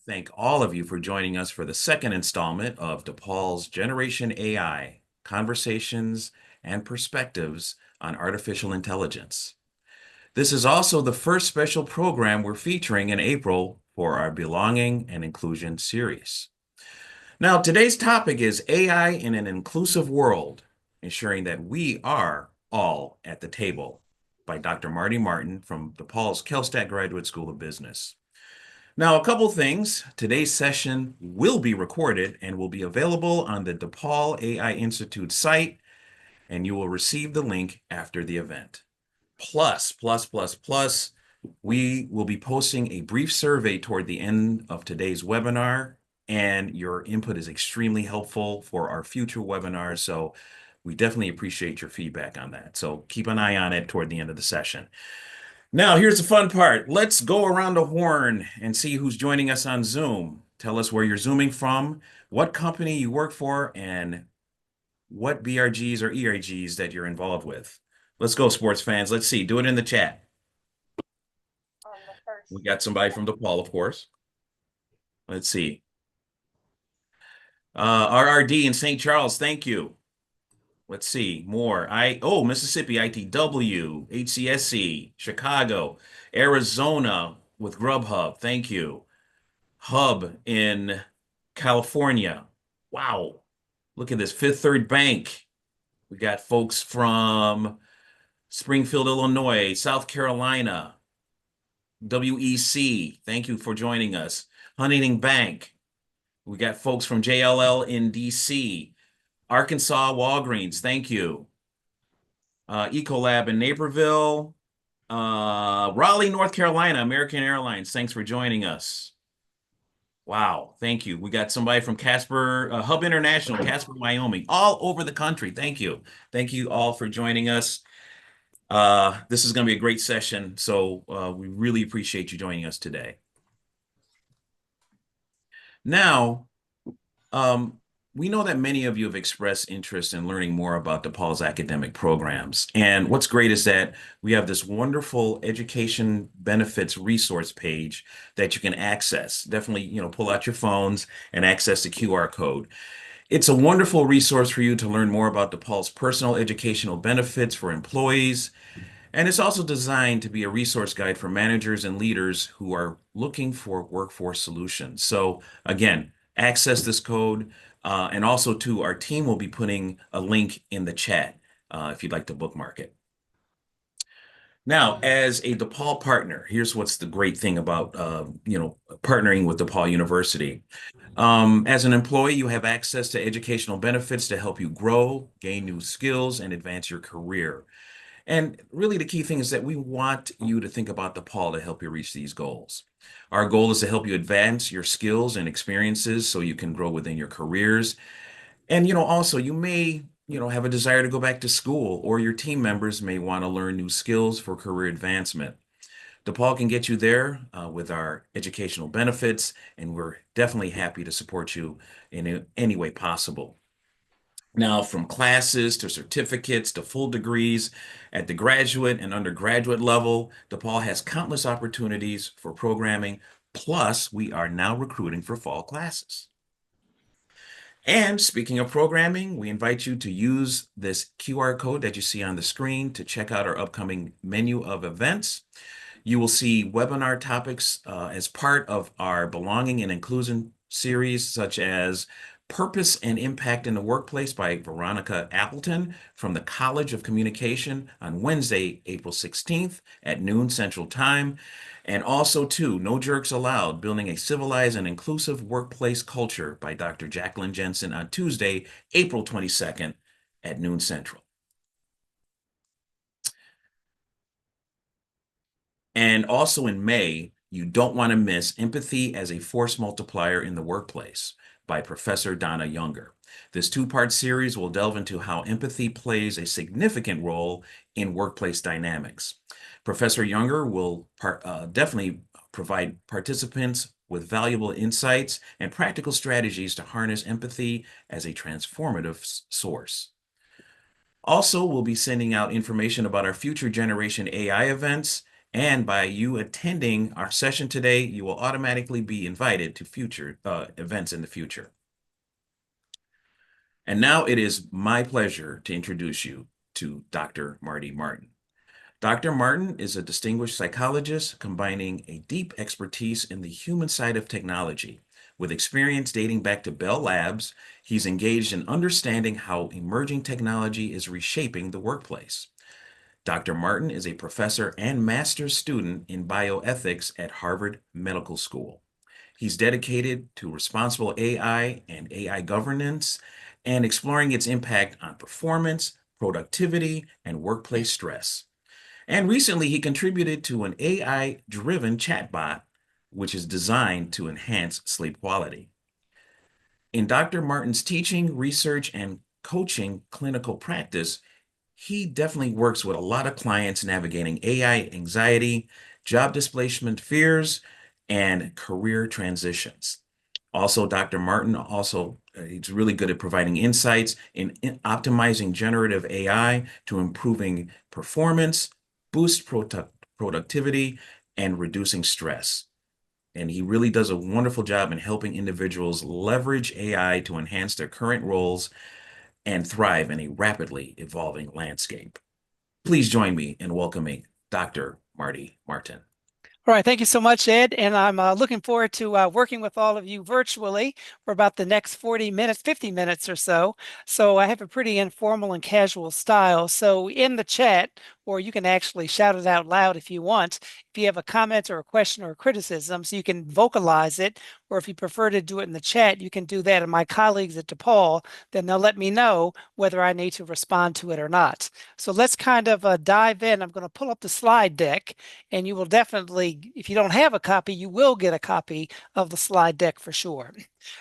thank all of you for joining us for the second installment of DePaul's Generation AI, Conversations and Perspectives on Artificial Intelligence. This is also the first special program we're featuring in April for our Belonging and Inclusion series. Now, today's topic is AI in an inclusive world, ensuring that we are all at the table, by Dr. Marty Martin from DePaul's Kellstadt Graduate School of Business. Now, a couple things. Today's session will be recorded and will be available on the DePaul AI Institute site, and you will receive the link after the event. Plus, we will be posting a brief survey toward the end of today's webinar, and your input is extremely helpful for our future webinars, so we definitely appreciate your feedback on that. So keep an eye on it toward the end of the session. Now, here's the fun part. Let's go around the horn and see who's joining us on Zoom. Tell us where you're Zooming from, what company you work for, and what BRGs or ERGs that you're involved with. Let's go, sports fans. Let's see. Do it in the chat. We got somebody from DePaul, of course. Let's see. RRD in St. Charles, thank you. Let's see more. Mississippi, ITW, HCSC, Chicago, Arizona with Grubhub. Thank you. Hub in California. Wow. Look at this. Fifth Third Bank. We got folks from Springfield, Illinois, South Carolina, WEC. Thank you for joining us. Huntington Bank. We got folks from JLL in DC. Arkansas Walgreens, thank you. Ecolab in Naperville. Raleigh, North Carolina, American Airlines, thanks for joining us. Wow, thank you. We got somebody from Casper, Hub International, Casper, Wyoming, all over the country. Thank you. Thank you all for joining us. This is going to be a great session, so we really appreciate you joining us today. Now, we know that many of you have expressed interest in learning more about DePaul's academic programs. And what's great is that we have this wonderful education benefits resource page that you can access. Definitely, pull out your phones and access the QR code. It's a wonderful resource for you to learn more about DePaul's personal educational benefits for employees. And it's also designed to be a resource guide for managers and leaders who are looking for workforce solutions. So again, access this code. And also, too, our team will be putting a link in the chat if you'd like to bookmark it. Now, as a DePaul partner, here's what's the great thing about, partnering with DePaul University. As an employee, you have access to educational benefits to help you grow, gain new skills, and advance your career. And really, the key thing is that we want you to think about DePaul to help you reach these goals. Our goal is to help you advance your skills and experiences so you can grow within your careers. And, also you may, have a desire to go back to school, or your team members may want to learn new skills for career advancement. DePaul can get you there with our educational benefits, and we're definitely happy to support you in any way possible. Now, from classes to certificates to full degrees at the graduate and undergraduate level, DePaul has countless opportunities for programming. Plus, we are now recruiting for fall classes. And speaking of programming, we invite you to use this QR code that you see on the screen to check out our upcoming menu of events. You will see webinar topics as part of our Belonging and Inclusion series, such as Purpose and Impact in the Workplace by Veronica Appleton from the College of Communication on Wednesday, April 16th at noon Central Time. And also, too, No Jerks Allowed, Building a Civilized and Inclusive Workplace Culture by Dr. Jacqueline Jensen on Tuesday, April 22nd at noon Central. And also in May, you don't want to miss Empathy as a Force Multiplier in the Workplace by Professor Donna Younger. This two-part series will delve into how empathy plays a significant role in workplace dynamics. Professor Younger will definitely provide participants with valuable insights and practical strategies to harness empathy as a transformative source. Also, we'll be sending out information about our future generation AI events And by you attending our session today, you will automatically be invited to future events in the future. And now it is my pleasure to introduce you to Dr. Marty Martin. Dr. Martin is a distinguished psychologist combining a deep expertise in the human side of technology. With experience dating back to Bell Labs, he's engaged in understanding how emerging technology is reshaping the workplace. Dr. Martin is a professor and master's student in bioethics at Harvard Medical School. He's dedicated to responsible AI and AI governance and exploring its impact on performance, productivity, and workplace stress. And recently, he contributed to an AI-driven chatbot, which is designed to enhance sleep quality. In Dr. Martin's teaching, research, and coaching clinical practice, he definitely works with a lot of clients navigating AI anxiety, job displacement fears, and career transitions. Also, Dr. Martin he's really good at providing insights in optimizing generative AI to improving performance, boost productivity, and reducing stress. And he really does a wonderful job in helping individuals leverage AI to enhance their current roles and thrive in a rapidly evolving landscape. Please join me in welcoming Dr. Marty Martin. All right, thank you so much, Ed. And I'm looking forward to working with all of you virtually for about the next 40 minutes, 50 minutes or so. So I have a pretty informal and casual style. So in the chat, or you can actually shout it out loud if you want, if you have a comment or a question or a criticism, so you can vocalize it, or if you prefer to do it in the chat, you can do that. And my colleagues at DePaul, then they'll let me know whether I need to respond to it or not. So let's kind of dive in. I'm going to pull up the slide deck. And you will definitely, if you don't have a copy, you will get a copy of the slide deck for sure.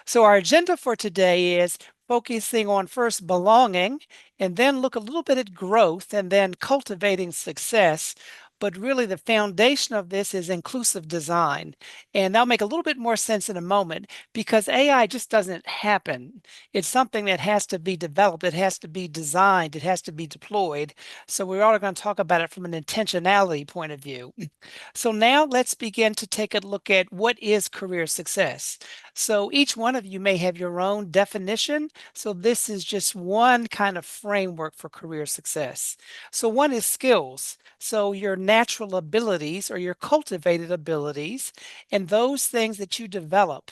So our agenda for today is focusing on first belonging, and then look a little bit at growth, and then cultivating success. But really the foundation of this is inclusive design. And that'll make a little bit more sense in a moment because AI just doesn't happen. It's something that has to be developed. It has to be designed. It has to be deployed. So we're all going to talk about it from an intentionality point of view. So now let's begin to take a look at what is career success. So each one of you may have your own definition. So this is just one kind of framework for career success. So one is skills. So your natural abilities or your cultivated abilities and those things that you develop.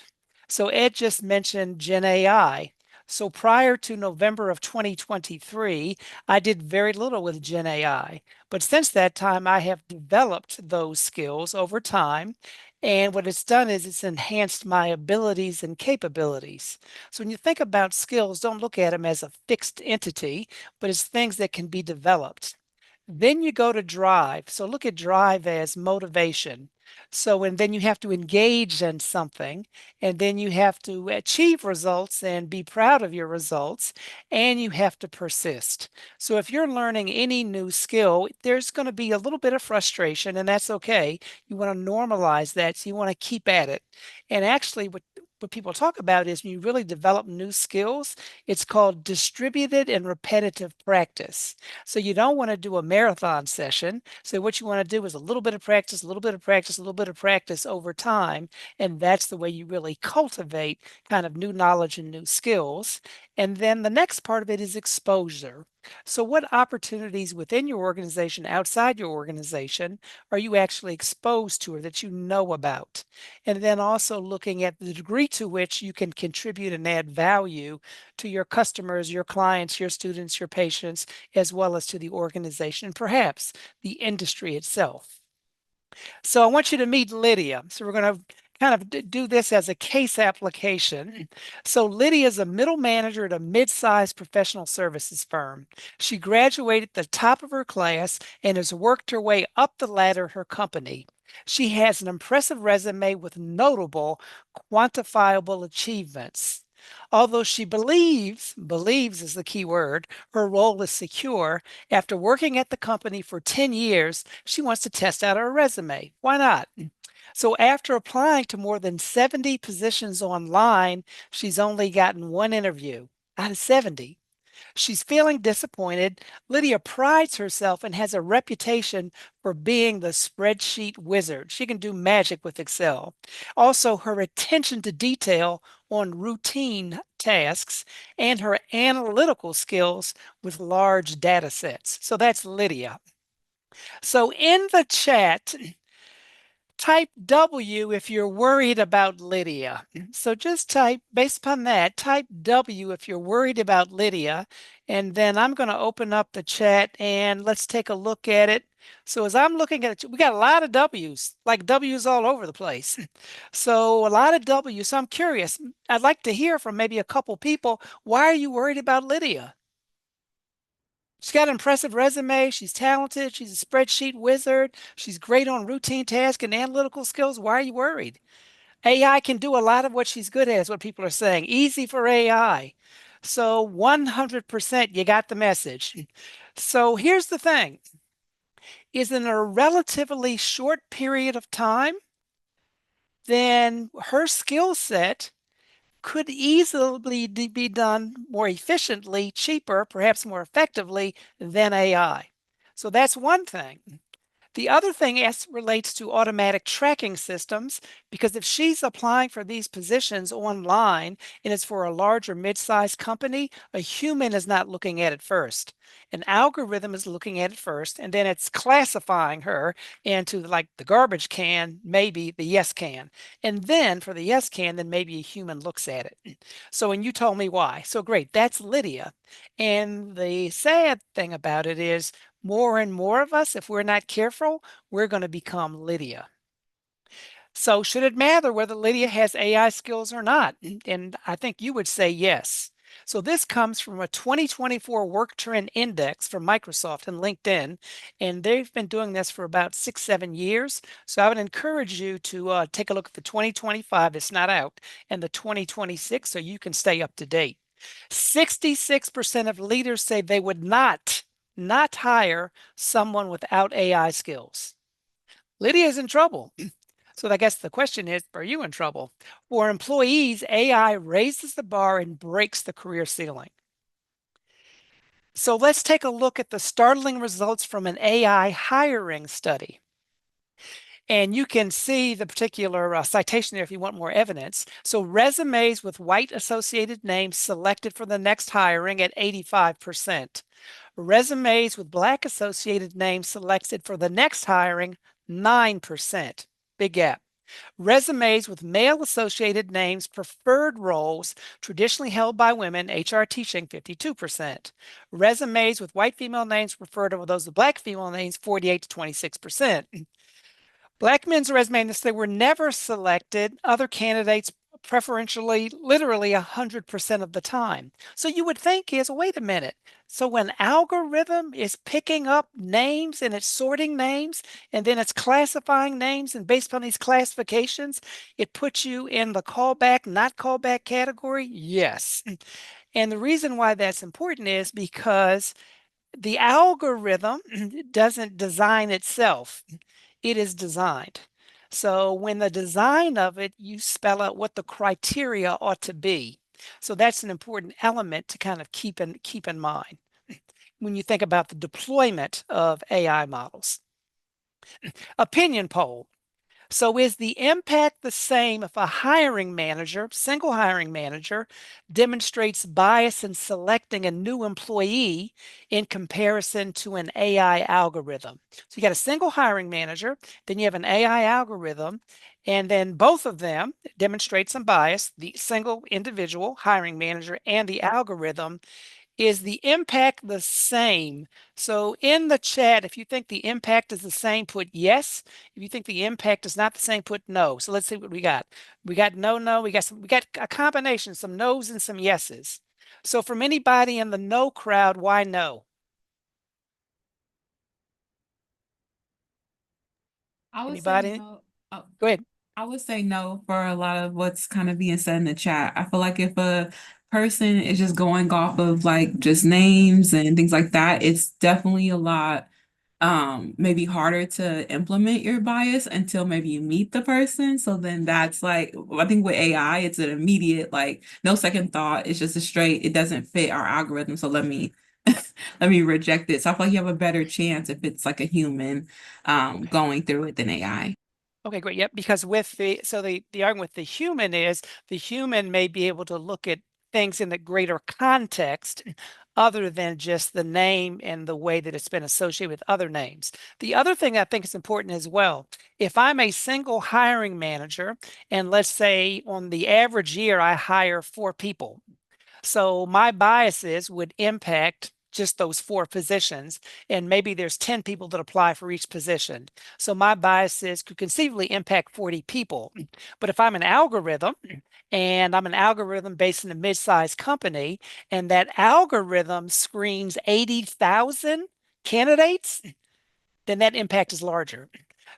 So Ed just mentioned Gen AI. So prior to November of 2023, I did very little with Gen AI. But since that time, I have developed those skills over time. And what it's done is it's enhanced my abilities and capabilities. So when you think about skills, don't look at them as a fixed entity, but as things that can be developed. Then you go to drive. So look at drive as motivation. So, and then you have to engage in something, and then you have to achieve results and be proud of your results, and you have to persist. So, if you're learning any new skill, there's going to be a little bit of frustration, and that's okay. You want to normalize that, so you want to keep at it. And actually, what people talk about is when you really develop new skills, it's called distributed and repetitive practice. So you don't want to do a marathon session. So what you want to do is a little bit of practice, a little bit of practice, a little bit of practice over time. And that's the way you really cultivate kind of new knowledge and new skills. And then the next part of it is exposure. So what opportunities within your organization, outside your organization, are you actually exposed to or that you know about? And then also looking at the degree to which you can contribute and add value to your customers, your clients, your students, your patients, as well as to the organization, perhaps the industry itself. So I want you to meet Lydia. So we're going to kind of do this as a case application. So Lydia is a middle manager at a mid-sized professional services firm. She graduated at the top of her class and has worked her way up the ladder at her company. She has an impressive resume with notable quantifiable achievements. Although she believes is the key word, her role is secure, after working at the company for 10 years, she wants to test out her resume. Why not? So after applying to more than 70 positions online, she's only gotten one interview out of 70. She's feeling disappointed. Lydia prides herself and has a reputation for being the spreadsheet wizard. She can do magic with Excel. Also, her attention to detail on routine tasks and her analytical skills with large data sets. So that's Lydia. So in the chat, type W if you're worried about Lydia. So just type, based upon that, type W if you're worried about Lydia. And then I'm going to open up the chat and let's take a look at it. So as I'm looking at it, we got a lot of W's, like W's all over the place. So a lot of W's. So I'm curious. I'd like to hear from maybe a couple people. Why are you worried about Lydia? She's got an impressive resume. She's talented. She's a spreadsheet wizard. She's great on routine tasks and analytical skills. Why are you worried? AI can do a lot of what she's good at, is what people are saying. Easy for AI. So 100% you got the message. So here's the thing, is in a relatively short period of time, then her skill set could easily be done more efficiently, cheaper, perhaps more effectively than AI. So that's one thing. The other thing relates to automatic tracking systems, because if she's applying for these positions online and it's for a large or mid-sized company, a human is not looking at it first. An algorithm is looking at it first, and then it's classifying her into like the garbage can, maybe the yes can. And then for the yes can, then maybe a human looks at it. So, and you told me why. So great, that's Lydia. And the sad thing about it is more and more of us, if we're not careful, we're going to become Lydia. So should it matter whether Lydia has AI skills or not? And I think you would say yes. So this comes from a 2024 Work Trend Index from Microsoft and LinkedIn, and they've been doing this for about 6, 7 years. So I would encourage you to take a look at the 2025, it's not out, and the 2026 so you can stay up to date. 66% of leaders say they would not hire someone without AI skills. Lydia is in trouble. So I guess the question is, are you in trouble? For employees, AI raises the bar and breaks the career ceiling. So let's take a look at the startling results from an AI hiring study. And you can see the particular citation there if you want more evidence. So resumes with white associated names selected for the next hiring at 85%. Resumes with black associated names selected for the next hiring, 9%. Big gap. Resumes with male associated names preferred roles traditionally held by women, HR teaching, 52%. Resumes with white female names preferred over those with black female names, 48 to 26%. Black men's resumes, they were never selected. Other candidates preferentially, literally 100% of the time. So you would think is, wait a minute. So when algorithm is picking up names and it's sorting names and then it's classifying names, and based on these classifications, it puts you in the callback, not callback category? Yes. And the reason why that's important is because the algorithm doesn't design itself, it is designed. So when the design of it, you spell out what the criteria ought to be. So that's an important element to kind of keep in mind when you think about the deployment of AI models. Opinion poll. So is the impact the same if a hiring manager, single hiring manager, demonstrates bias in selecting a new employee in comparison to an AI algorithm? So you got a single hiring manager, then you have an AI algorithm, and then both of them demonstrate some bias, the single individual hiring manager and the algorithm. Is the impact the same? So in the chat, if you think the impact is the same, put yes. If you think the impact is not the same, put no. So let's see what we got. We got no, no. We got a combination, some no's and some yeses. So from anybody in the no crowd, why no? I would say Anybody? no. Oh, Go ahead. I would say no for a lot of what's kind of being said in the chat. I feel like if a person is just going off of like just names and things like that, it's definitely a lot. maybe harder to implement your bias until maybe you meet the person. So then that's like, I think with AI, it's an immediate, like, no second thought. It's just a straight, it doesn't fit our algorithm. So let me let me reject it. So I feel like you have a better chance if it's like a human Okay. going through it than AI. Okay, great. Yep. Because with the argument with the human is the human may be able to look at things in the greater context other than just the name and the way that it's been associated with other names. The other thing I think is important as well, if I'm a single hiring manager, and let's say on the average year I hire 4 people, so my biases would impact just those 4 positions, and maybe there's 10 people that apply for each position. So my biases could conceivably impact 40 people. But if I'm an algorithm and I'm an algorithm based in a mid-sized company, and that algorithm screens 80,000 candidates, then that impact is larger.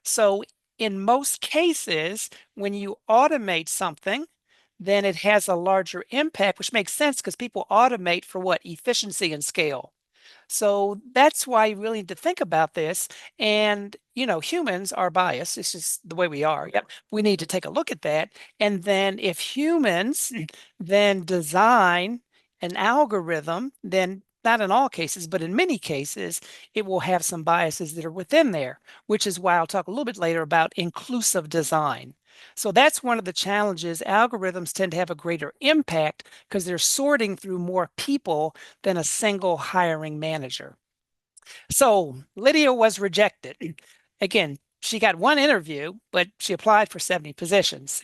So in most cases, when you automate something, then it has a larger impact, which makes sense because people automate for what? Efficiency and scale. So that's why you really need to think about this. And, humans are biased. It's just the way we are. Yep. We need to take a look at that. And then if humans then design an algorithm, then not in all cases, but in many cases, it will have some biases that are within there, which is why I'll talk a little bit later about inclusive design. So that's one of the challenges. Algorithms tend to have a greater impact because they're sorting through more people than a single hiring manager. So Lydia was rejected. Again, she got one interview, but she applied for 70 positions.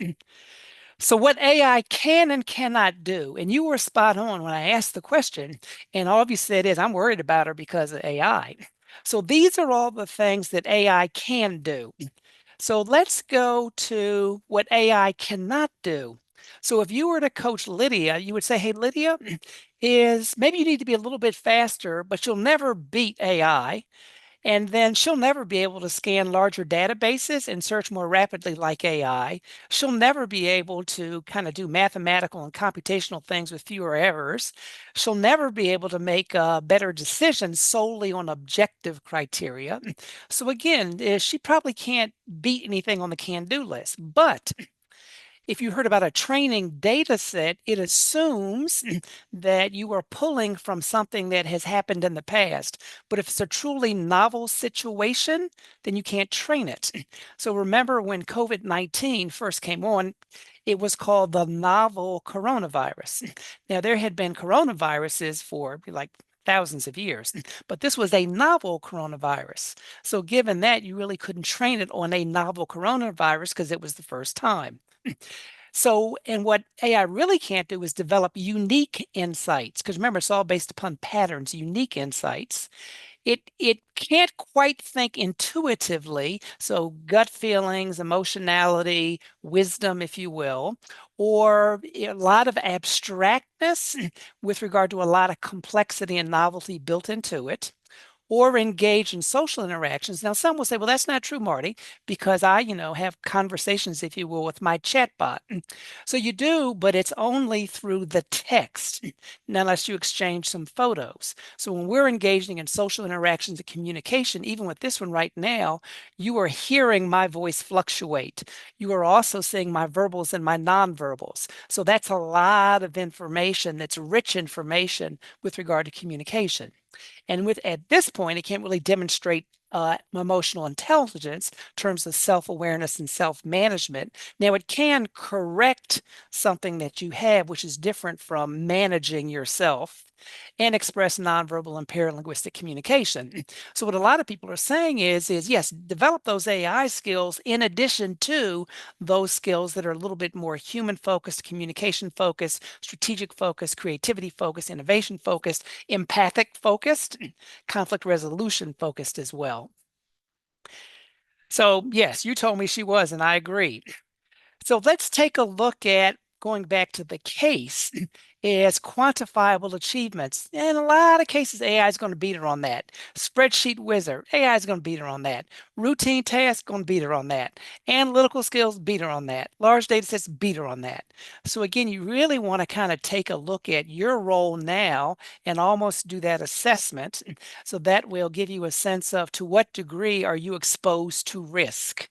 So what AI can and cannot do, and you were spot on when I asked the question, and all of you said is, I'm worried about her because of AI. So these are all the things that AI can do. So let's go to what AI cannot do. So if you were to coach Lydia, you would say, hey, Lydia, is maybe you need to be a little bit faster, but you'll never beat AI. And then she'll never be able to scan larger databases and search more rapidly like AI. She'll never be able to kind of do mathematical and computational things with fewer errors. She'll never be able to make better decisions solely on objective criteria. So again, she probably can't beat anything on the can-do list. But if you heard about a training data set, it assumes that you are pulling from something that has happened in the past. But if it's a truly novel situation, then you can't train it. So remember when COVID-19 first came on, it was called the novel coronavirus. Now, there had been coronaviruses for like thousands of years, but this was a novel coronavirus. So given that, you really couldn't train it on a novel coronavirus because it was the first time. So, and what AI really can't do is develop unique insights, because remember, it's all based upon patterns, unique insights. It can't quite think intuitively, so gut feelings, emotionality, wisdom, if you will, or a lot of abstractness with regard to a lot of complexity and novelty built into it, or engage in social interactions. Now, some will say, well, that's not true, Marty, because I, have conversations, if you will, with my chatbot. So you do, but it's only through the text, unless you exchange some photos. So when we're engaging in social interactions and communication, even with this one right now, you are hearing my voice fluctuate. You are also seeing my verbals and my nonverbals. So that's a lot of information that's rich information with regard to communication. And with at this point, it can't really demonstrate emotional intelligence in terms of self-awareness and self-management. Now, it can correct something that you have, which is different from managing yourself, and express nonverbal and paralinguistic communication. So what a lot of people are saying is yes, develop those AI skills in addition to those skills that are a little bit more human focused, communication focused, strategic focused, creativity focused, innovation focused, empathic focused, conflict resolution focused as well. So yes, you told me she was, and I agree. So let's take a look at going back to the case, is quantifiable achievements. In a lot of cases, AI is going to beat her on that. Spreadsheet wizard, AI is going to beat her on that. Routine tasks, going to beat her on that. Analytical skills, beat her on that. Large data sets, beat her on that. So again, you really want to kind of take a look at your role now and almost do that assessment. So that will give you a sense of to what degree are you exposed to risk.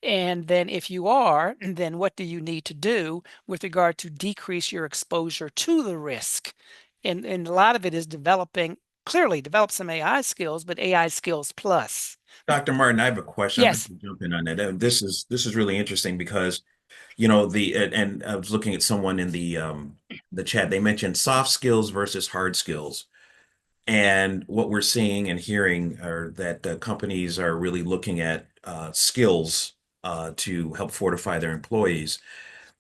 And then if you are, then what do you need to do with regard to decrease your exposure to the risk? And a lot of it is clearly develop some AI skills, but AI skills plus. Dr. Martin, I have a question. I'd like Yes. to jump in on that. This is really interesting because and I was looking at someone in the chat. They mentioned soft skills versus hard skills. And what we're seeing and hearing are that companies are really looking at skills to help fortify their employees.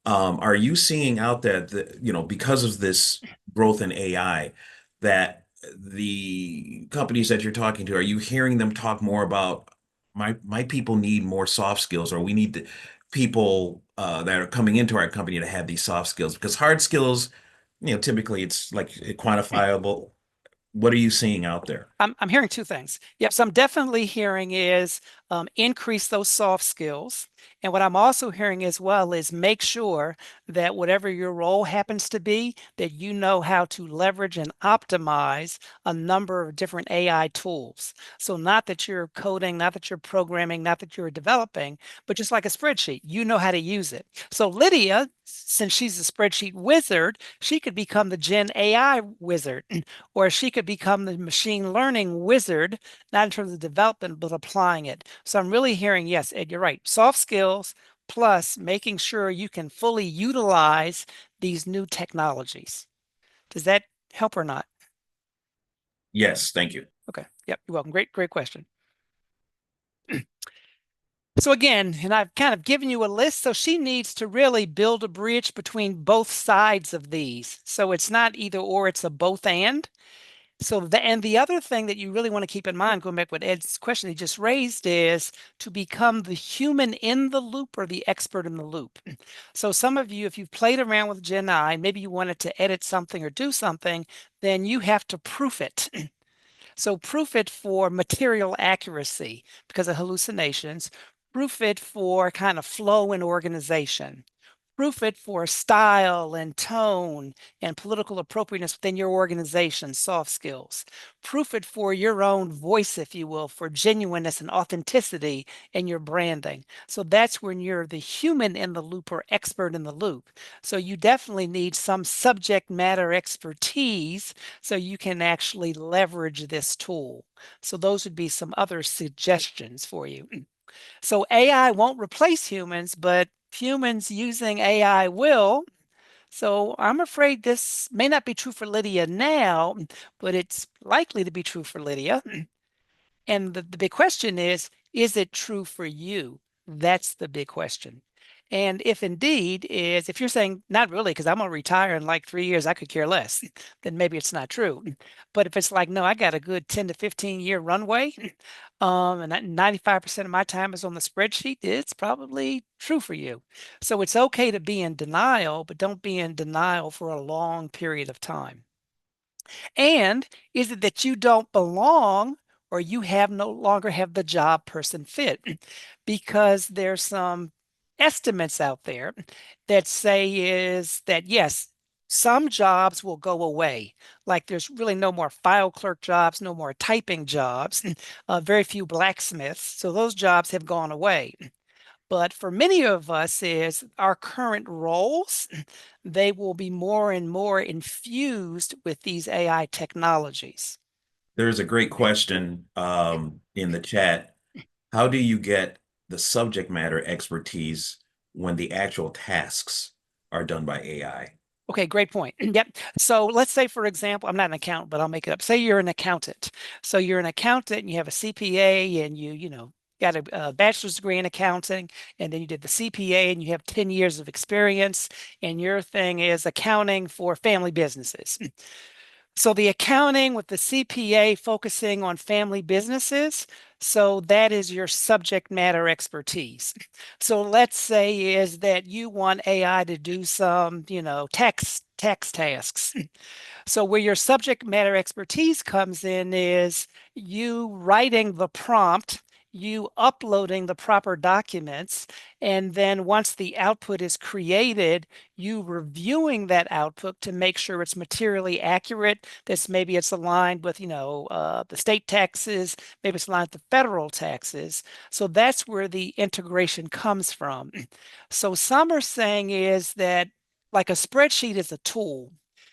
Are you seeing out there that, because of this growth in AI, that the companies that you're talking to, are you hearing them talk more about my people need more soft skills, or we need people that are coming into our company to have these soft skills? Because hard skills, typically it's like quantifiable. What are you seeing out there? I'm hearing two things. Yep, so I'm definitely hearing is increase those soft skills. And what I'm also hearing as well is make sure that whatever your role happens to be, that you know how to leverage and optimize a number of different AI tools. So not that you're coding, not that you're programming, not that you're developing, but just like a spreadsheet, you know how to use it. So Lydia, since she's a spreadsheet wizard, she could become the Gen AI wizard, or she could become the machine learning wizard, not in terms of development, but applying it. So I'm really hearing, yes, Ed, you're right. Soft skills plus making sure you can fully utilize these new technologies. Does that help or not? Yes, thank you. Okay. Yep. You're welcome. Great question. So again, and I've kind of given you a list. So she needs to really build a bridge between both sides of these. So it's not either or, it's a both and. And the other thing that you really want to keep in mind, going back with Ed's question he just raised, is to become the human in the loop or the expert in the loop. So some of you, if you've played around with Gen I, maybe you wanted to edit something or do something, then you have to proof it. So proof it for material accuracy because of hallucinations, proof it for kind of flow and organization, proof it for style and tone and political appropriateness within your organization, soft skills. Proof it for your own voice, if you will, for genuineness and authenticity in your branding. So that's when you're the human in the loop or expert in the loop. So you definitely need some subject matter expertise so you can actually leverage this tool. So those would be some other suggestions for you. So AI won't replace humans, but humans using AI will. So I'm afraid this may not be true for Lydia now, but it's likely to be true for Lydia. And the big question is it true for you? That's the big question. And if indeed is, if you're saying not really, because I'm gonna retire in like 3 years, I could care less, then maybe it's not true. But if it's like, no, I got a good 10 to 15 year runway, and 95% of my time is on the spreadsheet, it's probably true for you. So it's okay to be in denial, but don't be in denial for a long period of time. And is it that you don't belong or you have no longer have the job person fit? Because there's some estimates out there that say is that yes, some jobs will go away. Like there's really no more file clerk jobs, no more typing jobs, very few blacksmiths. So those jobs have gone away. But for many of us is our current roles, they will be more and more infused with these AI technologies. There's a great question in the chat. How do you get the subject matter expertise when the actual tasks are done by AI? Okay, great point. Yep. So let's say, for example, I'm not an accountant, but I'll make it up. Say you're an accountant. So you're an accountant and you have a CPA and you got a bachelor's degree in accounting, and then you did the CPA and you have 10 years of experience, and your thing is accounting for family businesses. So the accounting with the CPA focusing on family businesses, so that is your subject matter expertise. So let's say is that you want AI to do some, tax tasks. So where your subject matter expertise comes in is you writing the prompt, you uploading the proper documents, and then once the output is created, you reviewing that output to make sure it's materially accurate. That's maybe it's aligned with, the state taxes, maybe it's aligned with the federal taxes. So that's where the integration comes from. So some are saying is that like a spreadsheet is a tool.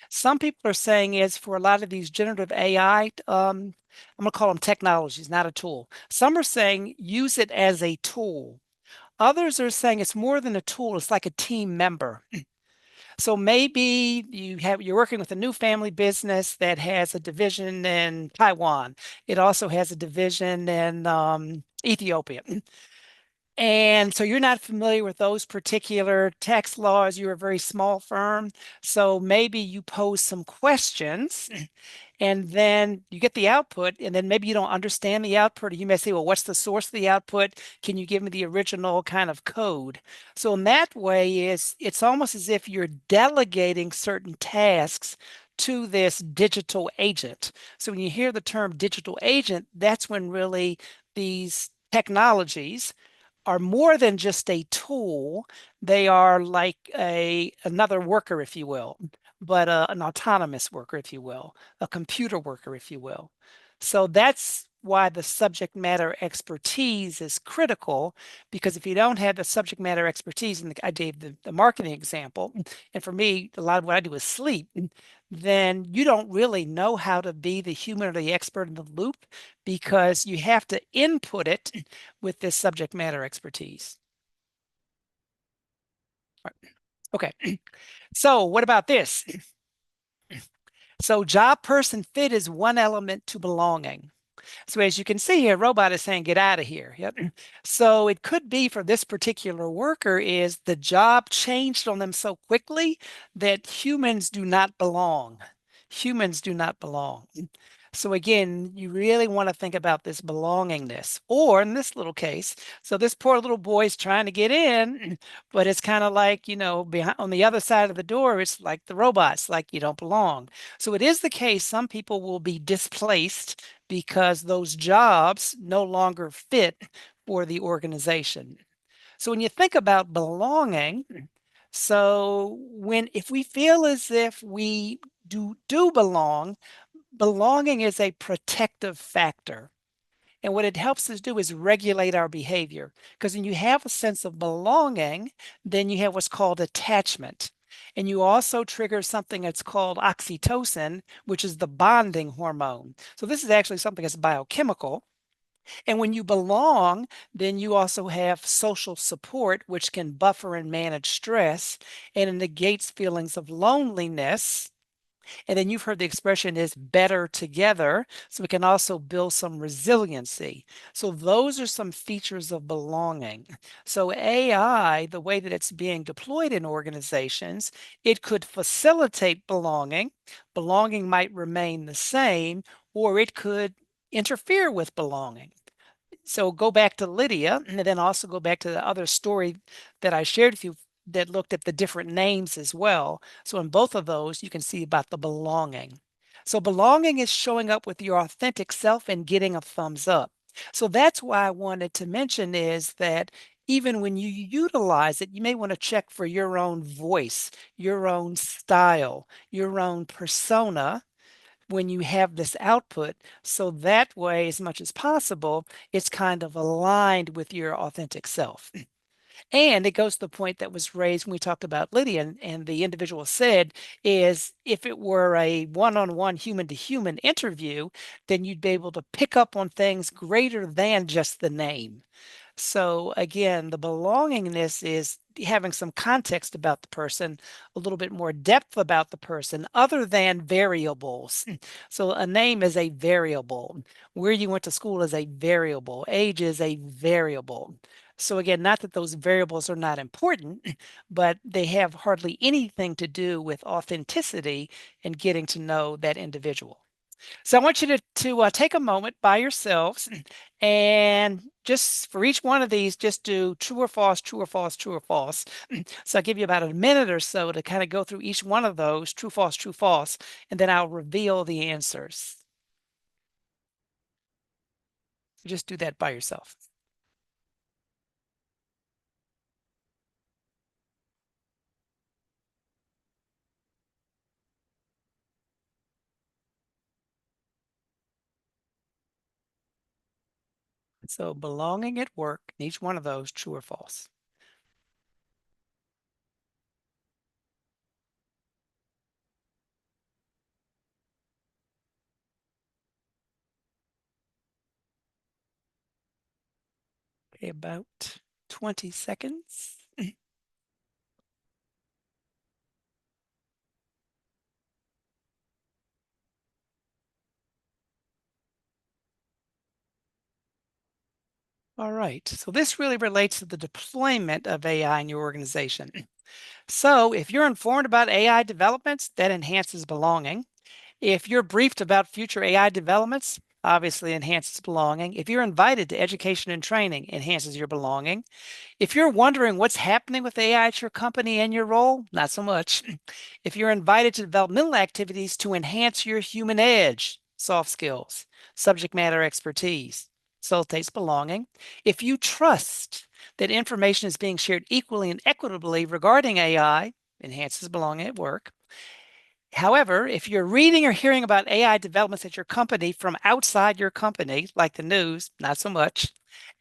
Some people are saying is for a lot of these generative AI, I'm going to call them technologies, not a tool. Some are saying use it as a tool. Others are saying it's more than a tool, it's like a team member. So maybe you're working with a new family business that has a division in Taiwan. It also has a division in Ethiopia. And so you're not familiar with those particular tax laws. You're a very small firm. So maybe you pose some questions and then you get the output, and then maybe you don't understand the output, or you may say, well, what's the source of the output? Can you give me the original kind of code? So in that way, it's almost as if you're delegating certain tasks to this digital agent. So when you hear the term digital agent, that's when really these technologies are more than just a tool. They are like another worker, if you will, but an autonomous worker, if you will, a computer worker, if you will. So that's why the subject matter expertise is critical, because if you don't have the subject matter expertise, and I gave the marketing example, and for me, a lot of what I do is sleep, then you don't really know how to be the human or the expert in the loop, because you have to input it with this subject matter expertise. Okay, so what about this? So job person fit is one element to belonging. So as you can see here, robot is saying, get out of here. Yep. So it could be for this particular worker is the job changed on them so quickly that humans do not belong. Humans do not belong. So again, you really want to think about this belongingness. Or in this little case, so this poor little boy is trying to get in, but it's kind of like, behind on the other side of the door, it's like the robots, like you don't belong. So it is the case some people will be displaced because those jobs no longer fit for the organization. So when you think about belonging, so if we feel as if we do belong, belonging is a protective factor. And what it helps us do is regulate our behavior. Because when you have a sense of belonging, then you have what's called attachment. And you also trigger something that's called oxytocin, which is the bonding hormone. So this is actually something that's biochemical. And when you belong, then you also have social support, which can buffer and manage stress, and it negates feelings of loneliness. And then you've heard the expression is better together. So we can also build some resiliency. So those are some features of belonging. So AI, the way that it's being deployed in organizations, it could facilitate belonging. Belonging might remain the same, or it could interfere with belonging. So go back to Lydia, and then also go back to the other story that I shared with you that looked at the different names as well. So in both of those, you can see about the belonging. So belonging is showing up with your authentic self and getting a thumbs up. So that's why I wanted to mention is that even when you utilize it, you may want to check for your own voice, your own style, your own persona when you have this output. So that way, as much as possible, it's kind of aligned with your authentic self. And it goes to the point that was raised when we talked about Lydia, and the individual said is if it were a one-on-one human to human interview, then you'd be able to pick up on things greater than just the name. So again, the belongingness is having some context about the person, a little bit more depth about the person, other than variables. So a name is a variable. Where you went to school is a variable. Age is a variable. So again, not that those variables are not important, but they have hardly anything to do with authenticity and getting to know that individual. So I want you to take a moment by yourselves and just for each one of these, just do true or false, true or false, true or false. So I'll give you about a minute or so to kind of go through each one of those, true, false, and then I'll reveal the answers. Just do that by yourself. So belonging at work, each one of those, true or false. Okay, about 20 seconds. All right, so this really relates to the deployment of AI in your organization. So if you're informed about AI developments, that enhances belonging. If you're briefed about future AI developments, obviously enhances belonging. If you're invited to education and training, enhances your belonging. If you're wondering what's happening with AI at your company and your role, not so much. If you're invited to developmental activities to enhance your human edge, soft skills, subject matter expertise, facilitates belonging. If you trust that information is being shared equally and equitably regarding AI, enhances belonging at work. However, if you're reading or hearing about AI developments at your company from outside your company, like the news, not so much.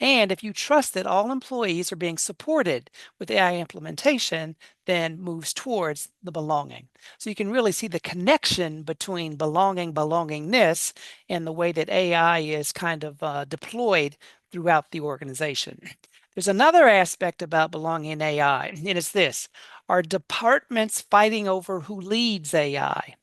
And if you trust that all employees are being supported with AI implementation, then moves towards the belonging. So you can really see the connection between belongingness, and the way that AI is kind of deployed throughout the organization. There's another aspect about belonging in AI, and it's this: are departments fighting over who leads AI?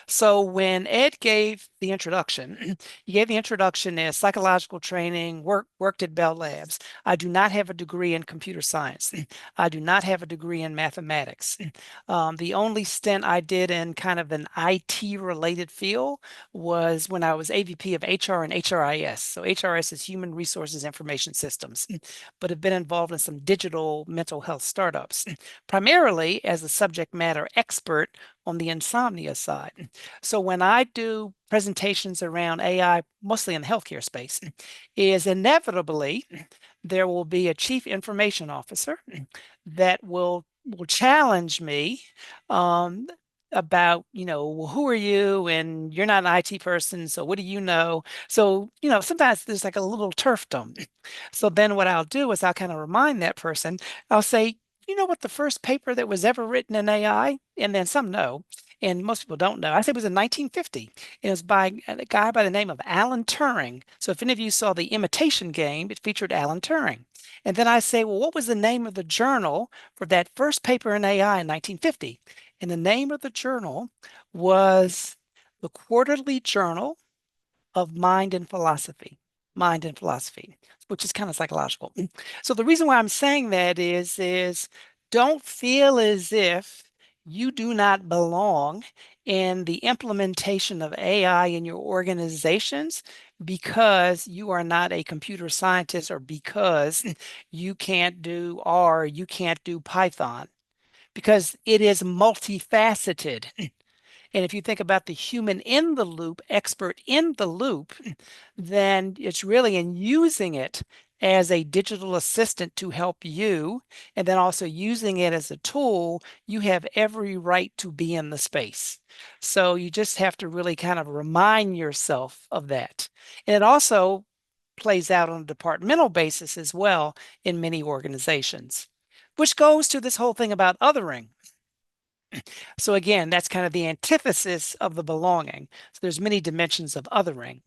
So when Ed gave the introduction, he gave the introduction as psychological training, worked at Bell Labs. I do not have a degree in computer science. I do not have a degree in mathematics. The only stint I did in kind of an IT related field was when I was AVP of HR and HRIS. So HRS is Human Resources Information Systems, but have been involved in some digital mental health startups, primarily as a subject matter expert on the insomnia side. So when I do presentations around AI, mostly in the healthcare space, is inevitably there will be a chief information officer that will challenge me um, about, well, who are you? And you're not an IT person, so what do you know? So, sometimes there's like a little turfdom. So then what I'll do is I'll kind of remind that person, I'll say, you know what the first paper that was ever written in AI? And then some know, and most people don't know. I said it was in 1950. And it was by a guy by the name of Alan Turing. So if any of you saw The Imitation Game, it featured Alan Turing. And then I say, well, what was the name of the journal for that first paper in AI in 1950? And the name of the journal was the Quarterly Journal of Mind and Philosophy. Mind and Philosophy, which is kind of psychological. So the reason why I'm saying that is don't feel as if you do not belong in the implementation of AI in your organizations because you are not a computer scientist or because you can't do R, you can't do Python, because it is multifaceted. And if you think about the human in the loop, expert in the loop, then it's really in using it as a digital assistant to help you, and then also using it as a tool, you have every right to be in the space. So you just have to really kind of remind yourself of that. And it also plays out on a departmental basis as well in many organizations, which goes to this whole thing about othering. So again, that's kind of the antithesis of the belonging. So there's many dimensions of othering.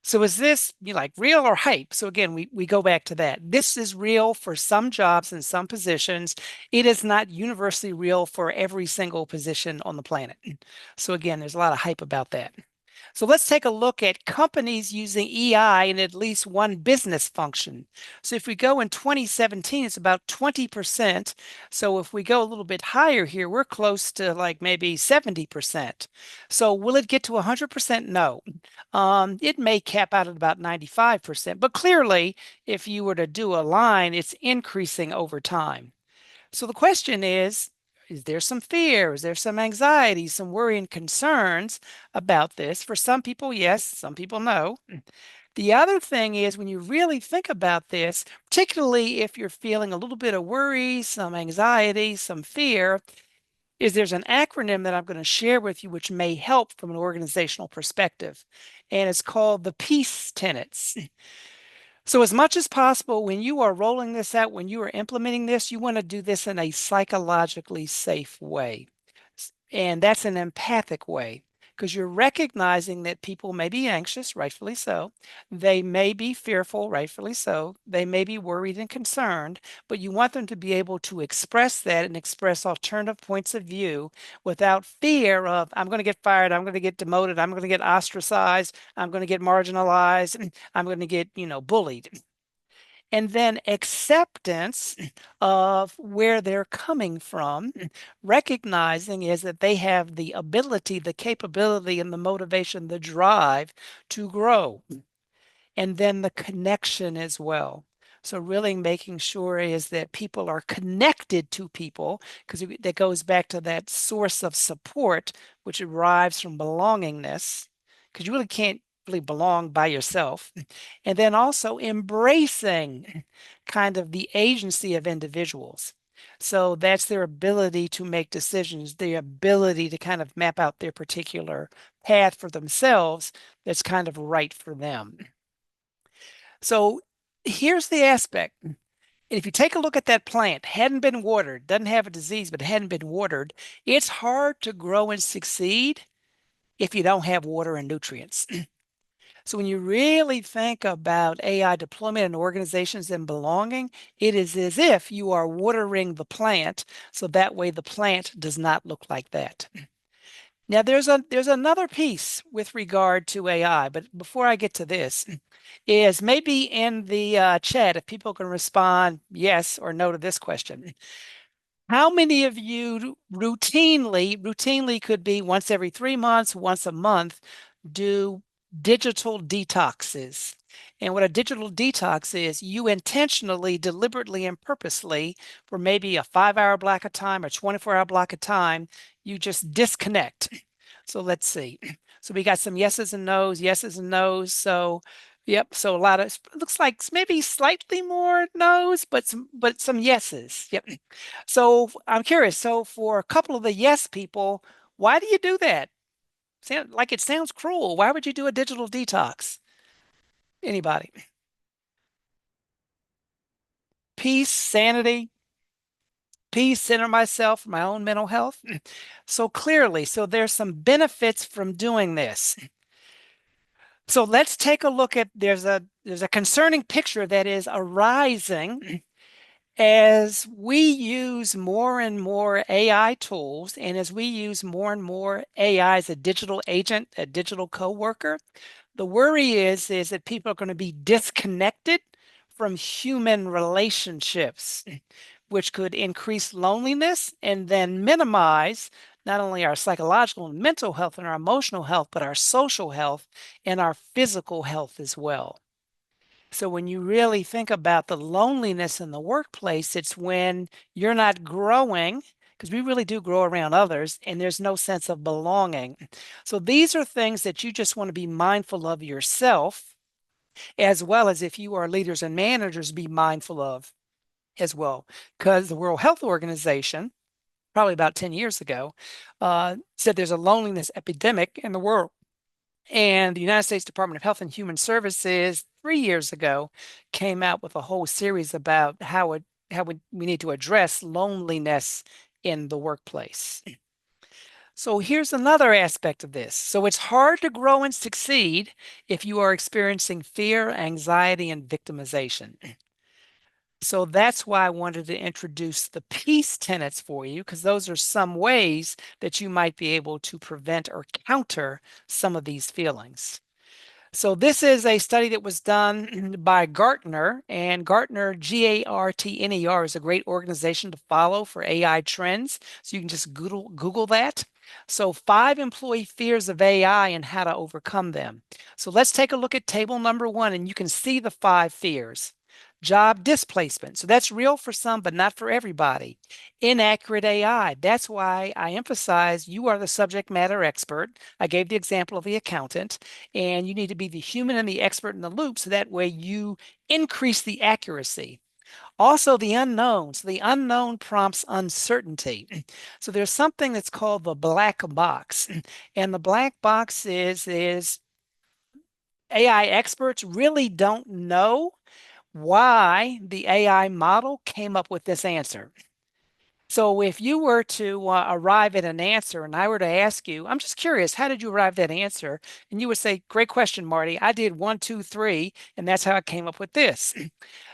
So is this like real or hype? So again, we go back to that. This is real for some jobs and some positions. It is not universally real for every single position on the planet. So again, there's a lot of hype about that. So let's take a look at companies using EI in at least one business function. So if we go in 2017, it's about 20%. So if we go a little bit higher here, we're close to like maybe 70%. So will it get to 100%? No. It may cap out at about 95%, but clearly, if you were to do a line, it's increasing over time. So the question is there some fear? Is there some anxiety, some worry and concerns about this? For some people, yes, some people no. The other thing is when you really think about this, particularly if you're feeling a little bit of worry, some anxiety, some fear, is there's an acronym that I'm going to share with you which may help from an organizational perspective. And it's called the peace tenets. So as much as possible, when you are rolling this out, when you are implementing this, you want to do this in a psychologically safe way. And that's an empathic way because you're recognizing that people may be anxious, rightfully so. They may be fearful, rightfully so. They may be worried and concerned, but you want them to be able to express that and express alternative points of view without fear of, I'm going to get fired, I'm going to get demoted, I'm going to get ostracized, I'm going to get marginalized, I'm going to get, bullied. And then acceptance of where they're coming from, recognizing is that they have the ability, the capability, and the motivation, the drive to grow. And then the connection as well. So really making sure is that people are connected to people, because that goes back to that source of support, which derives from belongingness, because you really can't really belong by yourself. And then also embracing kind of the agency of individuals. So that's their ability to make decisions, their ability to kind of map out their particular path for themselves that's kind of right for them. So here's the aspect. If you take a look at that plant, hadn't been watered, doesn't have a disease, but hadn't been watered, it's hard to grow and succeed if you don't have water and nutrients. So when you really think about AI deployment in organizations and belonging, it is as if you are watering the plant, so that way the plant does not look like that. Now there's another piece with regard to AI, but before I get to this, is maybe in the chat if people can respond yes or no to this question. How many of you routinely could be once every 3 months, once a month, do digital detoxes? And what a digital detox is, you intentionally, deliberately, and purposely, for maybe a 5-hour block of time or 24-hour block of time, you just disconnect. So let's see. So we got some yeses and nos, yeses and nos. So yep. So a lot of looks like maybe slightly more no's, but some yeses. Yep. So I'm curious. So for a couple of the yes people, why do you do that? Sound like it sounds cruel. Why would you do a digital detox? Anybody? Peace, sanity, peace, center myself, my own mental health. So clearly, so there's some benefits from doing this. So let's take a look at there's a concerning picture that is arising as we use more and more AI tools, and as we use more and more AI as a digital agent, a digital coworker. The worry is that people are going to be disconnected from human relationships, which could increase loneliness and then minimize not only our psychological and mental health and our emotional health, but our social health and our physical health as well. So when you really think about the loneliness in the workplace, it's when you're not growing, because we really do grow around others, and there's no sense of belonging. So these are things that you just want to be mindful of yourself, as well as if you are leaders and managers, be mindful of as well. Because the World Health Organization, probably about 10 years ago, said there's a loneliness epidemic in the world. And the United States Department of Health and Human Services 3 years ago came out with a whole series about how we need to address loneliness in the workplace. So here's another aspect of this. So it's hard to grow and succeed if you are experiencing fear, anxiety, and victimization. So that's why I wanted to introduce the peace tenets for you, because those are some ways that you might be able to prevent or counter some of these feelings. So this is a study that was done by Gartner, and Gartner, Gartner, is a great organization to follow for AI trends. So you can just Google that. So 5 employee fears of AI and how to overcome them. So let's take a look at table number 1, and you can see the 5 fears. Job displacement. So that's real for some, but not for everybody. Inaccurate AI. That's why I emphasize you are the subject matter expert. I gave the example of the accountant, and you need to be the human and the expert in the loop so that way you increase the accuracy. Also, the unknown. So the unknown prompts uncertainty. So there's something that's called the black box. And the black box is AI experts really don't know why the AI model came up with this answer. So if you were to arrive at an answer and I were to ask you, I'm just curious, how did you arrive at that answer? And you would say, great question, Marty. I did 1, 2, 3, and that's how I came up with this.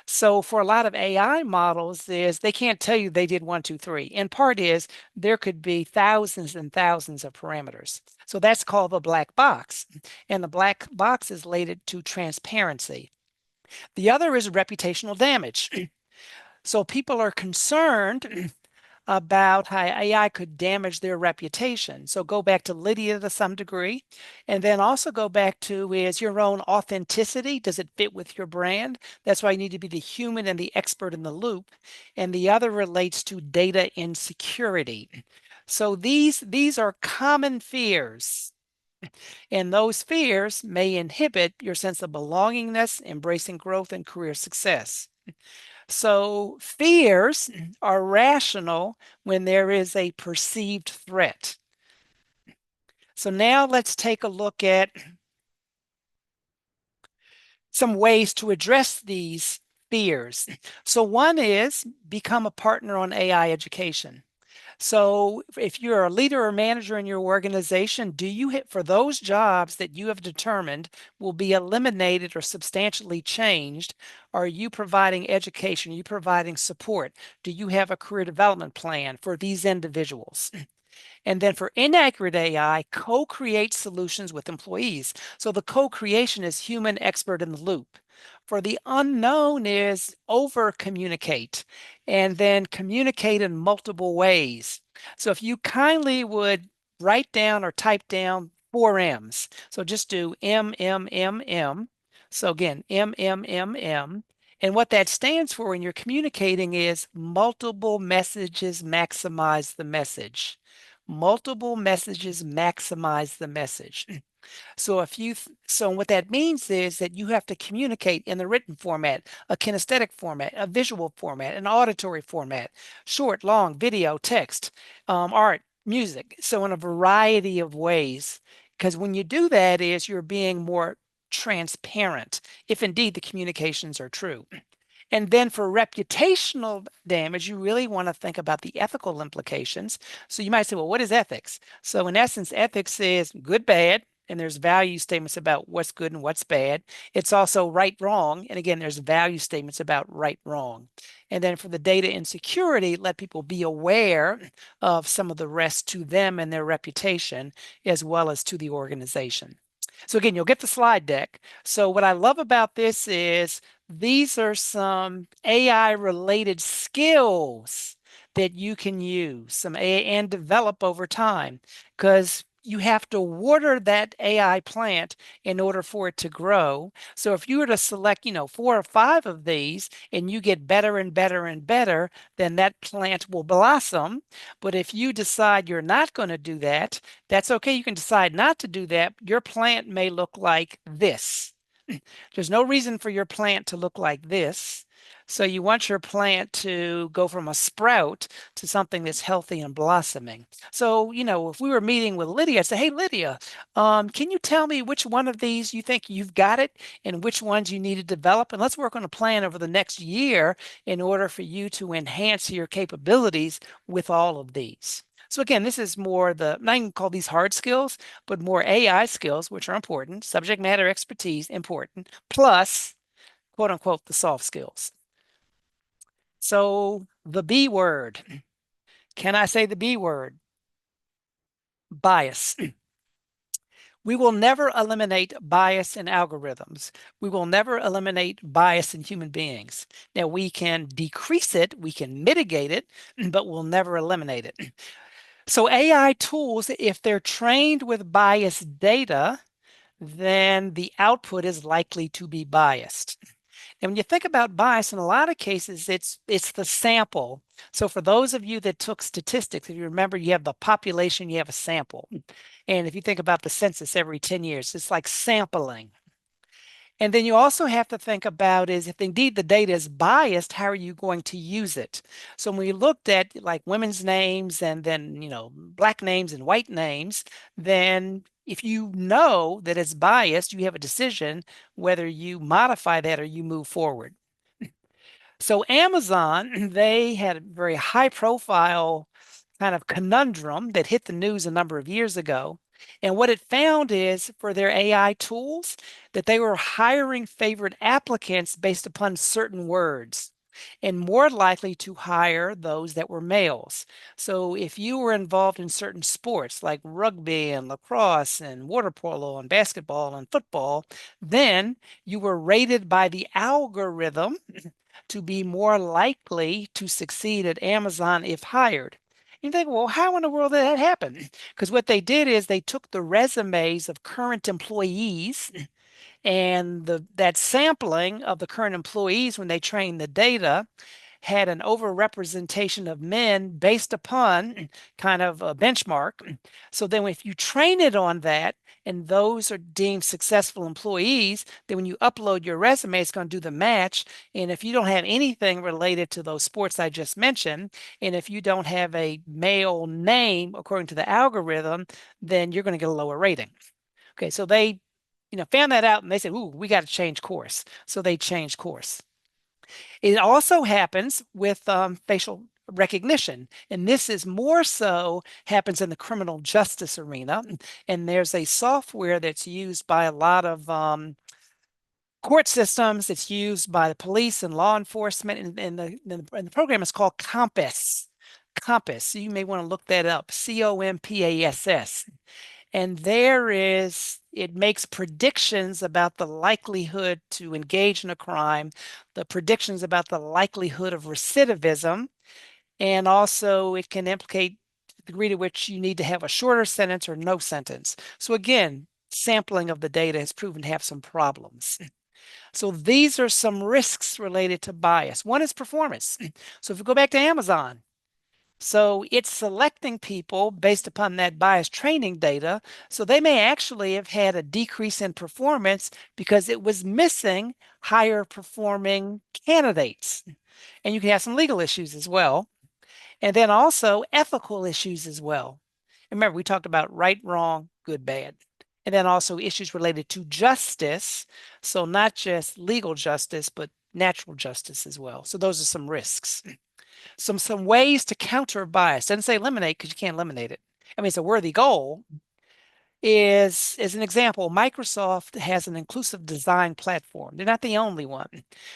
So for a lot of AI models is they can't tell you they did 1, 2, 3. In part is there could be thousands and thousands of parameters. So that's called the black box. And the black box is related to transparency. The other is reputational damage. So people are concerned about how AI could damage their reputation. So go back to Lydia to some degree, and then also go back to is your own authenticity. Does it fit with your brand? That's why you need to be the human and the expert in the loop. And the other relates to data insecurity. So these are common fears. And those fears may inhibit your sense of belongingness, embracing growth, and career success. So fears are rational when there is a perceived threat. So now let's take a look at some ways to address these fears. So one is become a partner on AI education. So if you're a leader or manager in your organization, do you hit for those jobs that you have determined will be eliminated or substantially changed? Are you providing education? Are you providing support? Do you have a career development plan for these individuals? And then for inaccurate AI, co-create solutions with employees. So the co-creation is human expert in the loop. For the unknown is over communicate and then communicate in multiple ways. So if you kindly would write down or type down 4 M's. So just do M. So again, M. And what that stands for when you're communicating is multiple messages maximize the message. Multiple messages maximize the message. So so what that means is that you have to communicate in the written format, a kinesthetic format, a visual format, an auditory format, short, long, video, text, art, music. So in a variety of ways, because when you do that is you're being more transparent, if indeed the communications are true. And then for reputational damage, you really want to think about the ethical implications. So you might say, well, what is ethics? So in essence, ethics is good, bad, and there's value statements about what's good and what's bad. It's also right, wrong. And again, there's value statements about right, wrong. And then for the data insecurity, let people be aware of some of the risks to them and their reputation, as well as to the organization. So again, you'll get the slide deck. So what I love about this is these are some AI related skills that you can use some AI and develop over time because you have to water that AI plant in order for it to grow. So if you were to select, 4 or 5 of these and you get better and better and better, then that plant will blossom. But if you decide you're not going to do that, that's okay. You can decide not to do that. Your plant may look like this. There's no reason for your plant to look like this. So you want your plant to go from a sprout to something that's healthy and blossoming. So, if we were meeting with Lydia, I'd say, hey, Lydia, can you tell me which one of these you think you've got it and which ones you need to develop? And let's work on a plan over the next year in order for you to enhance your capabilities with all of these. So again, this is more I can call these hard skills, but more AI skills, which are important, subject matter expertise, important, plus, quote unquote, the soft skills. So the B word. Can I say the B word? Bias. We will never eliminate bias in algorithms. We will never eliminate bias in human beings. Now, we can decrease it, we can mitigate it, but we'll never eliminate it. So AI tools, if they're trained with biased data, then the output is likely to be biased. And when you think about bias, in a lot of cases, it's the sample. So for those of you that took statistics, if you remember, you have the population, you have a sample. And if you think about the census every 10 years, it's like sampling. And then you also have to think about is if indeed the data is biased, how are you going to use it? So when we looked at like women's names and then, black names and white names, then if you know that it's biased, you have a decision whether you modify that or you move forward. So Amazon, they had a very high profile kind of conundrum that hit the news a number of years ago. And what it found is for their AI tools that they were hiring favored applicants based upon certain words and more likely to hire those that were males. So if you were involved in certain sports like rugby and lacrosse and water polo and basketball and football, then you were rated by the algorithm to be more likely to succeed at Amazon if hired. You think, well, how in the world did that happen? Because what they did is they took the resumes of current employees and that sampling of the current employees when they trained the data had an overrepresentation of men based upon kind of a benchmark. So then if you train it on that and those are deemed successful employees, then when you upload your resume, it's going to do the match. And if you don't have anything related to those sports I just mentioned, and if you don't have a male name according to the algorithm, then you're going to get a lower rating. Okay, so they found that out and they said, ooh, we got to change course. So they changed course. It also happens with facial recognition. And this is more so happens in the criminal justice arena. And there's a software that's used by a lot of court systems. It's used by the police and law enforcement. And the program is called Compass. Compass. You may want to look that up. COMPASS. And it makes predictions about the likelihood to engage in a crime, the predictions about the likelihood of recidivism, and also it can implicate the degree to which you need to have a shorter sentence or no sentence. So again, sampling of the data has proven to have some problems. So these are some risks related to bias. One is performance. So if we go back to Amazon, so it's selecting people based upon that bias training data. So they may actually have had a decrease in performance because it was missing higher performing candidates. And you can have some legal issues as well. And then also ethical issues as well. Remember, we talked about right, wrong, good, bad. And then also issues related to justice. So not just legal justice, but natural justice as well. So those are some risks. Some ways to counter bias. Doesn't say eliminate because you can't eliminate it. I mean, it's a worthy goal. Is an example, Microsoft has an inclusive design platform. They're not the only one.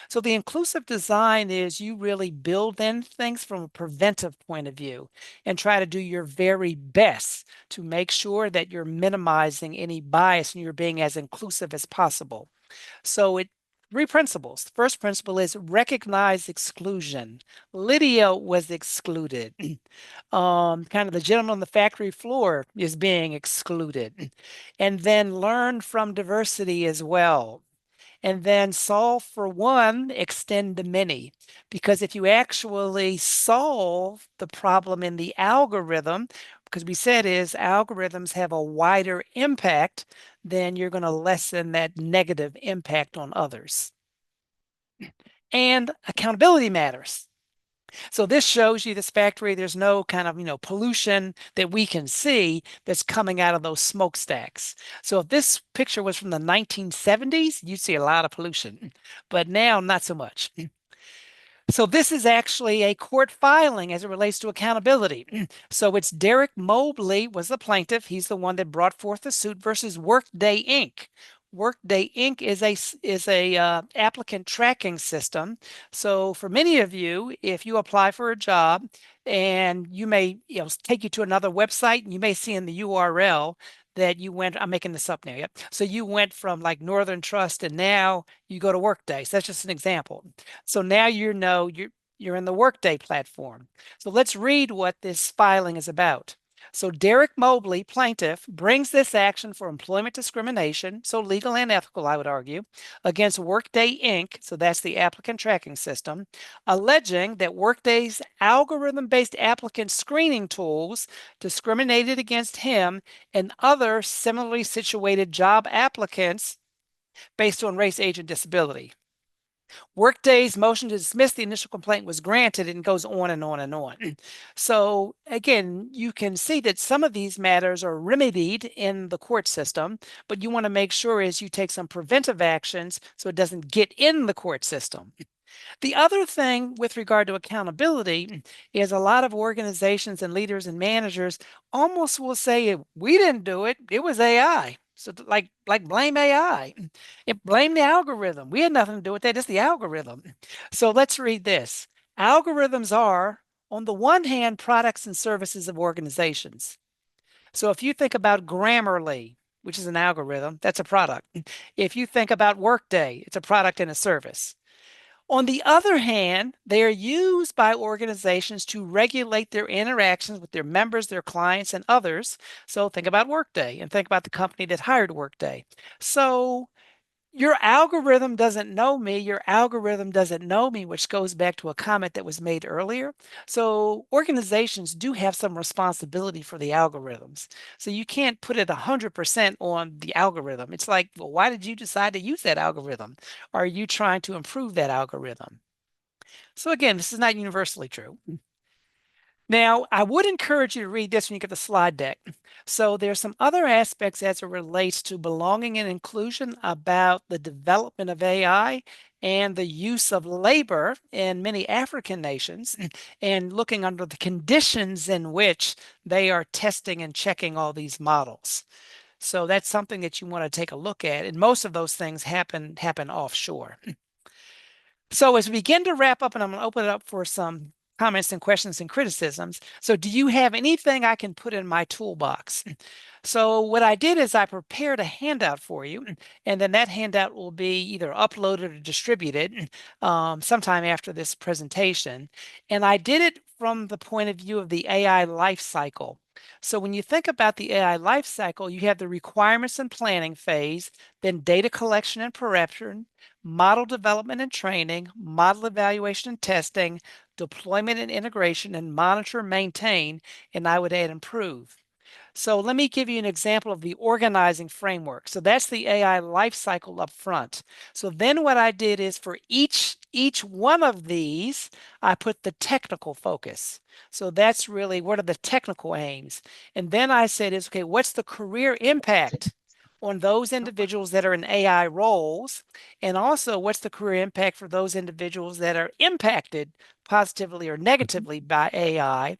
So the inclusive design is you really build in things from a preventive point of view and try to do your very best to make sure that you're minimizing any bias and you're being as inclusive as possible. So three principles. The first principle is recognize exclusion. Lydia was excluded. Kind of the gentleman on the factory floor is being excluded. And then learn from diversity as well. And then solve for one, extend to many. Because if you actually solve the problem in the algorithm, because we said is algorithms have a wider impact, then you're going to lessen that negative impact on others. And accountability matters. So this shows you this factory, there's no kind of, pollution that we can see that's coming out of those smokestacks. So if this picture was from the 1970s, you'd see a lot of pollution, but now not so much. So this is actually a court filing as it relates to accountability. So it's Derek Mobley was the plaintiff. He's the one that brought forth the suit versus Workday Inc. Workday Inc. is a applicant tracking system. So for many of you, if you apply for a job and you may, take you to another website, and you may see in the URL that you went, I'm making this up now, yep. So you went from like Northern Trust and now you go to Workday. So that's just an example. So now you're in the Workday platform. So let's read what this filing is about. So Derek Mobley, plaintiff, brings this action for employment discrimination, so legal and ethical, I would argue, against Workday Inc., so that's the applicant tracking system, alleging that Workday's algorithm-based applicant screening tools discriminated against him and other similarly situated job applicants based on race, age, and disability. Workday's motion to dismiss the initial complaint was granted, and goes on and on and on. So again, you can see that some of these matters are remedied in the court system, but you want to make sure as you take some preventive actions so it doesn't get in the court system. The other thing with regard to accountability is a lot of organizations and leaders and managers almost will say, we didn't do it, it was AI. So like blame AI. Blame the algorithm. We had nothing to do with that. It's the algorithm. So let's read this. Algorithms are, on the one hand, products and services of organizations. So if you think about Grammarly, which is an algorithm, that's a product. If you think about Workday, it's a product and a service. On the other hand, they are used by organizations to regulate their interactions with their members, their clients, and others. So think about Workday and think about the company that hired Workday. So your algorithm doesn't know me, your algorithm doesn't know me, which goes back to a comment that was made earlier. So organizations do have some responsibility for the algorithms. So you can't put it 100% on the algorithm. It's like, well, why did you decide to use that algorithm? Are you trying to improve that algorithm? So again, this is not universally true. Now, I would encourage you to read this when you get the slide deck. So there's some other aspects as it relates to belonging and inclusion about the development of AI and the use of labor in many African nations and looking under the conditions in which they are testing and checking all these models. So that's something that you want to take a look at. And most of those things happen offshore. So as we begin to wrap up, and I'm going to open it up for some comments and questions and criticisms. So do you have anything I can put in my toolbox? So what I did is I prepared a handout for you, and then that handout will be either uploaded or distributed sometime after this presentation. And I did it from the point of view of the AI life cycle. So when you think about the AI life cycle, you have the requirements and planning phase, then data collection and preparation, model development and training, model evaluation and testing, deployment and integration, and monitor, maintain, and I would add improve. So let me give you an example of the organizing framework. So that's the AI life cycle up front. So then what I did is for each one of these, I put the technical focus. So that's really, what are the technical aims? And then I said is, okay, what's the career impact on those individuals that are in AI roles? And also, what's the career impact for those individuals that are impacted positively or negatively by AI?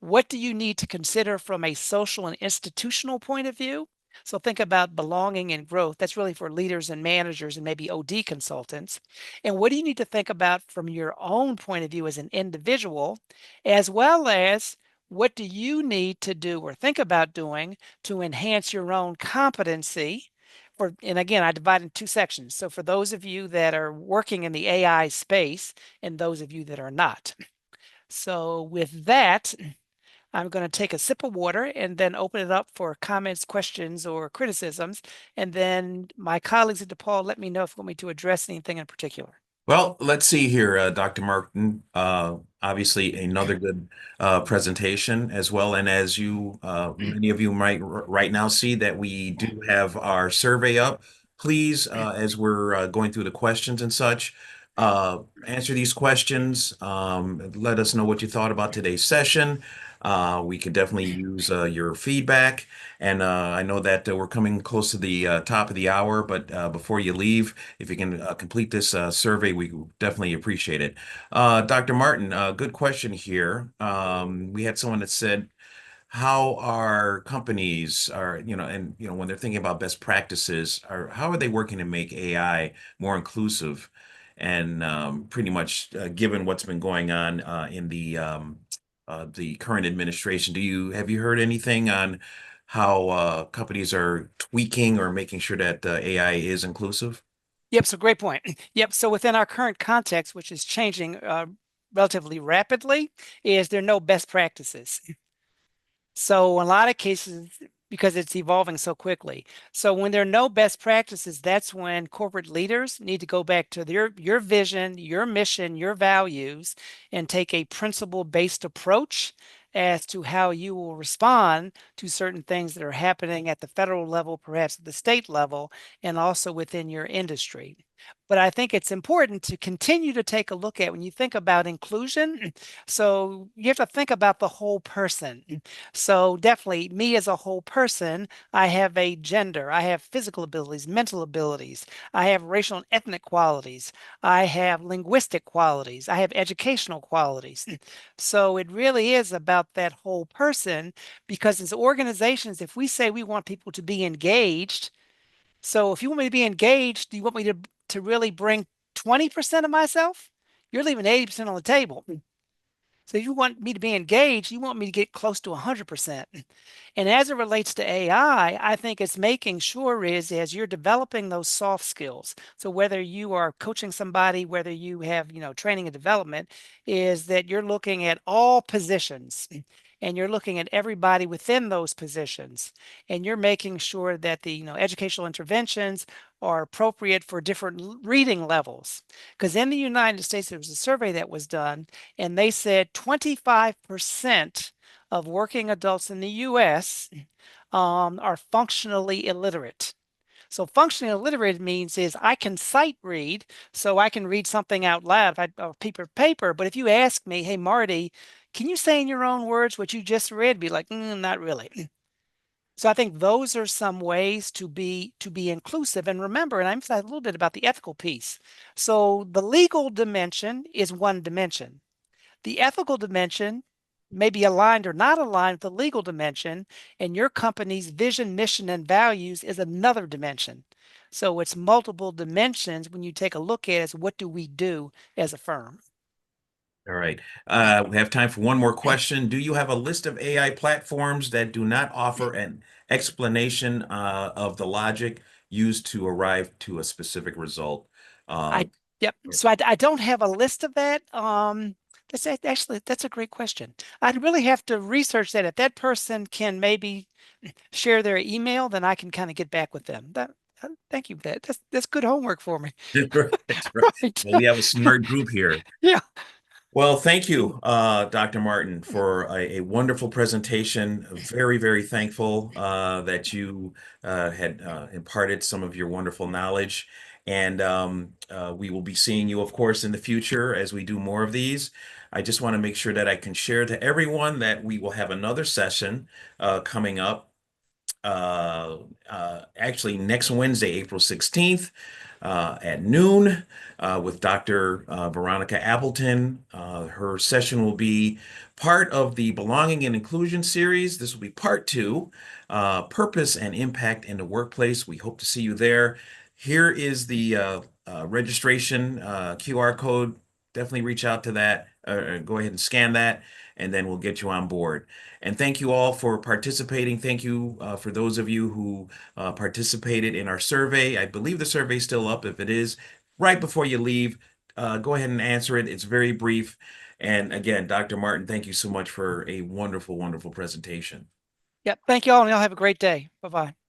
What do you need to consider from a social and institutional point of view? So think about belonging and growth. That's really for leaders and managers and maybe OD consultants. And what do you need to think about from your own point of view as an individual, as well as what do you need to do or think about doing to enhance your own competency? And again, I divide in two sections. So for those of you that are working in the AI space and those of you that are not. So with that, I'm going to take a sip of water and then open it up for comments, questions, or criticisms. And then my colleagues at DePaul let me know if you want me to address anything in particular. Well, let's see here, Dr. Martin. Obviously, another good presentation as well. And as you, many of you might right now see that we do have our survey up. Please, as we're going through the questions and such, answer these questions. Let us know what you thought about today's session. We could definitely use your feedback. And I know that we're coming close to the top of the hour, but before you leave, if you can complete this survey, we definitely appreciate it. Dr. Martin, good question here. We had someone that said, how are companies are, and when they're thinking about best practices, how are they working to make AI more inclusive? And pretty much given what's been going on in the current administration, have you heard anything on how companies are tweaking or making sure that AI is inclusive? Yep, so great point. Yep, so within our current context, which is changing relatively rapidly, is there no best practices. So in a lot of cases, because it's evolving so quickly. So when there are no best practices, that's when corporate leaders need to go back to your vision, your mission, your values, and take a principle-based approach as to how you will respond to certain things that are happening at the federal level, perhaps at the state level, and also within your industry. But I think it's important to continue to take a look at when you think about inclusion. So you have to think about the whole person. So definitely me as a whole person, I have a gender, I have physical abilities, mental abilities, I have racial and ethnic qualities, I have linguistic qualities, I have educational qualities. So it really is about that whole person because as organizations, if we say we want people to be engaged, so if you want me to be engaged, do you want me to really bring 20% of myself? You're leaving 80% on the table. So if you want me to be engaged, you want me to get close to 100%. And as it relates to I think it's making sure is as you're developing those soft skills. So whether you are coaching somebody, whether you have, training and development, is that you're looking at all positions and you're looking at everybody within those positions. And you're making sure that the, educational interventions are appropriate for different reading levels. Because in the United States, there was a survey that was done and they said 25% of working adults in the US are functionally illiterate. So functionally illiterate means is I can sight read, so I can read something out loud if I paper. But if you ask me, hey Marty, can you say in your own words what you just read? I'd be like, not really. So I think those are some ways to be inclusive. And remember, and I emphasize a little bit about the ethical piece. So the legal dimension is one dimension. The ethical dimension may be aligned or not aligned with the legal dimension, and your company's vision, mission, and values is another dimension. So it's multiple dimensions when you take a look at it as what do we do as a firm? All right. We have time for one more question. Do you have a list of AI platforms that do not offer an explanation of the logic used to arrive to a specific result? I Um, Yep. So I don't have a list of that. Actually that's a great question. I'd really have to research that. If that person can maybe share their email, then I can kind of get back with them. Thank you. That's good homework for me. right, right. Right. Well, we have a smart group here. Yeah. Well, thank you, Dr. Martin, for a wonderful presentation. Very, very thankful that you had imparted some of your wonderful knowledge. And we will be seeing you, of course, in the future as we do more of these. I just want to make sure that I can share to everyone that we will have another session coming up actually next Wednesday, April 16th at noon with Dr. Veronica Appleton. Her session will be part of the Belonging and Inclusion series. This will be part two, Purpose and Impact in the Workplace. We hope to see you there. Here is the registration QR code. Definitely reach out to that. Go ahead and scan that, and then we'll get you on board. And thank you all for participating. Thank you for those of you who participated in our survey. I believe the survey is still up. If it is, right before you leave, go ahead and answer it. It's very brief. And again, Dr. Martin, thank you so much for a wonderful, wonderful presentation. Yep. Thank you all, and y'all have a great day. Bye-bye.